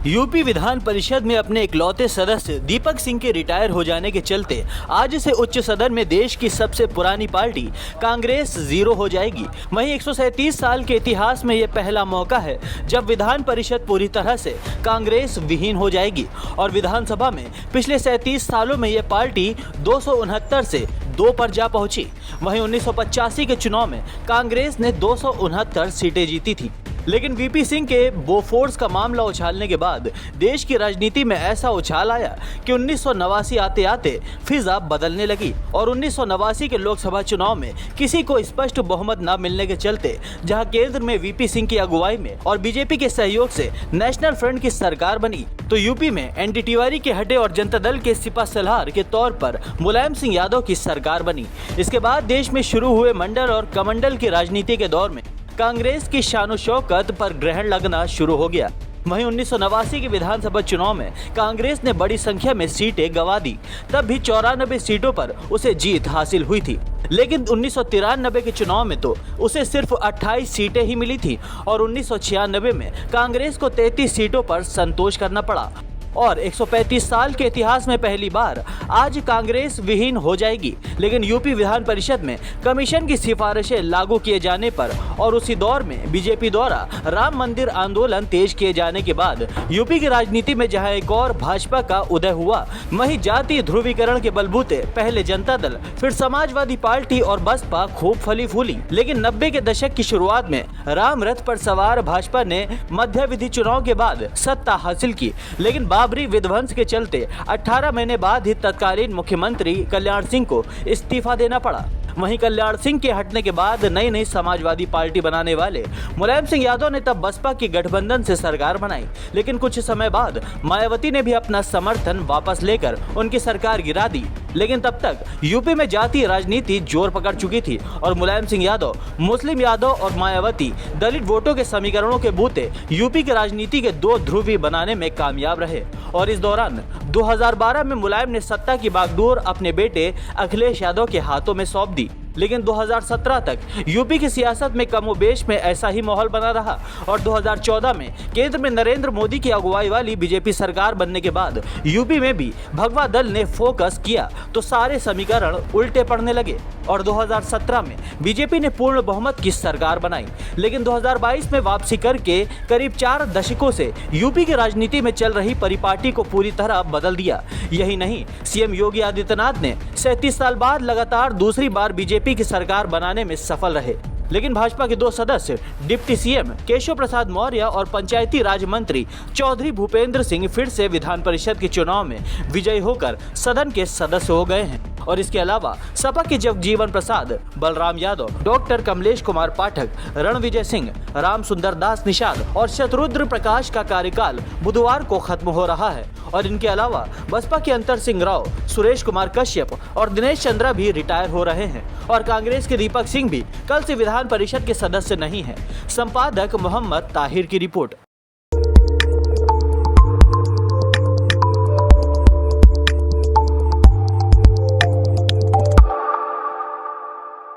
UP Vidhan Parishad में अपने इकलौते सदस्य दीपक सिंह के रिटायर हो जाने के चलते आज से उच्च सदन में देश की सबसे पुरानी पार्टी कांग्रेस जीरो हो जाएगी। वहीं 137 साल के इतिहास में यह पहला मौका है जब विधान परिषद पूरी तरह से कांग्रेस विहीन हो जाएगी और विधानसभा में पिछले 37 सालों में यह पार्टी 269 से 2 पर जा पहुंची। वहीं 1985 के चुनाव में कांग्रेस ने 269 सीटें जीती थी, लेकिन वीपी सिंह के बोफोर्स का मामला उछालने के बाद देश की राजनीति में ऐसा उछाल आया कि 1989 आते आते फिजा बदलने लगी और 1989 के लोकसभा चुनाव में किसी को स्पष्ट बहुमत न मिलने के चलते जहां केंद्र में वीपी सिंह की अगुवाई में और बीजेपी के सहयोग से नेशनल फ्रंट की सरकार बनी, तो यूपी में एनडी तिवारी के हटे और जनता दल के सिपा सलार के तौर पर मुलायम सिंह यादव की सरकार बनी। इसके बाद देश में शुरू हुए मंडल और कमंडल की राजनीति के दौर में कांग्रेस की शानो शौकत पर ग्रहण लगना शुरू हो गया। वहीं 1989 के विधानसभा चुनाव में कांग्रेस ने बड़ी संख्या में सीटें गंवा दी, तब भी 94 सीटों पर उसे जीत हासिल हुई थी। लेकिन 1993 के चुनाव में तो उसे सिर्फ 28 सीटें ही मिली थी और 1996 में कांग्रेस को 33 सीटों पर संतोष करना पड़ा और 135 साल के इतिहास में पहली बार आज कांग्रेस विहीन हो जाएगी। लेकिन यूपी विधान परिषद में कमीशन की सिफारिशें लागू किए जाने पर और उसी दौर में बीजेपी द्वारा राम मंदिर आंदोलन तेज किए जाने के बाद यूपी की राजनीति में जहां एक और भाजपा का उदय हुआ, वहीं जातीय ध्रुवीकरण के बलबूते पहले जनता दल, फिर समाजवादी पार्टी और बसपा खूब फली फूली। लेकिन 90 के दशक की शुरुआत में राम रथ पर सवार भाजपा ने मध्यावधि चुनाव के बाद सत्ता हासिल की, लेकिन बाबरी विध्वंस के चलते 18 महीने बाद ही तत्कालीन मुख्यमंत्री कल्याण सिंह को इस्तीफा देना पड़ा। वहीं कल्याण सिंह के हटने के बाद नई समाजवादी पार्टी बनाने वाले मुलायम सिंह यादव ने तब बसपा के गठबंधन से सरकार बनाई, लेकिन कुछ समय बाद मायावती ने भी अपना समर्थन वापस लेकर उनकी सरकार गिरा दी। लेकिन तब तक यूपी में जातीय राजनीति जोर पकड़ चुकी थी और मुलायम सिंह यादव, मुस्लिम यादव और मायावती दलित वोटों के समीकरणों के बूते यूपी की राजनीति के 2 ध्रुवी बनाने में कामयाब रहे। और इस दौरान 2012 में मुलायम ने सत्ता की बागडोर अपने बेटे अखिलेश यादव के हाथों में सौंप दी। लेकिन 2017 तक यूपी की सियासत में कमोबेश में ऐसा ही माहौल बना रहा और 2014 में केंद्र में नरेंद्र मोदी की अगुवाई वाली बीजेपी सरकार बनने के बाद यूपी में भी भगवा दल ने फोकस किया तो सारे समीकरण उल्टे पड़ने लगे और 2017 में बीजेपी ने पूर्ण बहुमत की सरकार बनाई। लेकिन 2022 में वापसी करके करीब 4 दशकों से यूपी की राजनीति में चल रही परिपाटी को पूरी तरह बदल दिया। यही नहीं, सीएम योगी आदित्यनाथ ने 37 साल बाद लगातार दूसरी बार बीजेपी की सरकार बनाने में सफल रहे। लेकिन भाजपा के 2 सदस्य डिप्टी सीएम केशव प्रसाद मौर्य और पंचायती राज मंत्री चौधरी भूपेंद्र सिंह फिर से विधान परिषद के चुनाव में विजयी होकर सदन के सदस्य हो गए हैं। और इसके अलावा सपा के जगजीवन प्रसाद, बलराम यादव, डॉक्टर कमलेश कुमार पाठक, रणविजय सिंह, राम सुंदर दास निषाद और शत्रुद्र प्रकाश का कार्यकाल बुधवार को खत्म हो रहा है। और इनके अलावा बसपा के अंतर सिंह राव, सुरेश कुमार कश्यप और दिनेश चंद्रा भी रिटायर हो रहे हैं और कांग्रेस के दीपक सिंह भी कल से विधान परिषद के सदस्य नहीं है। संपादक मोहम्मद ताहिर की रिपोर्ट।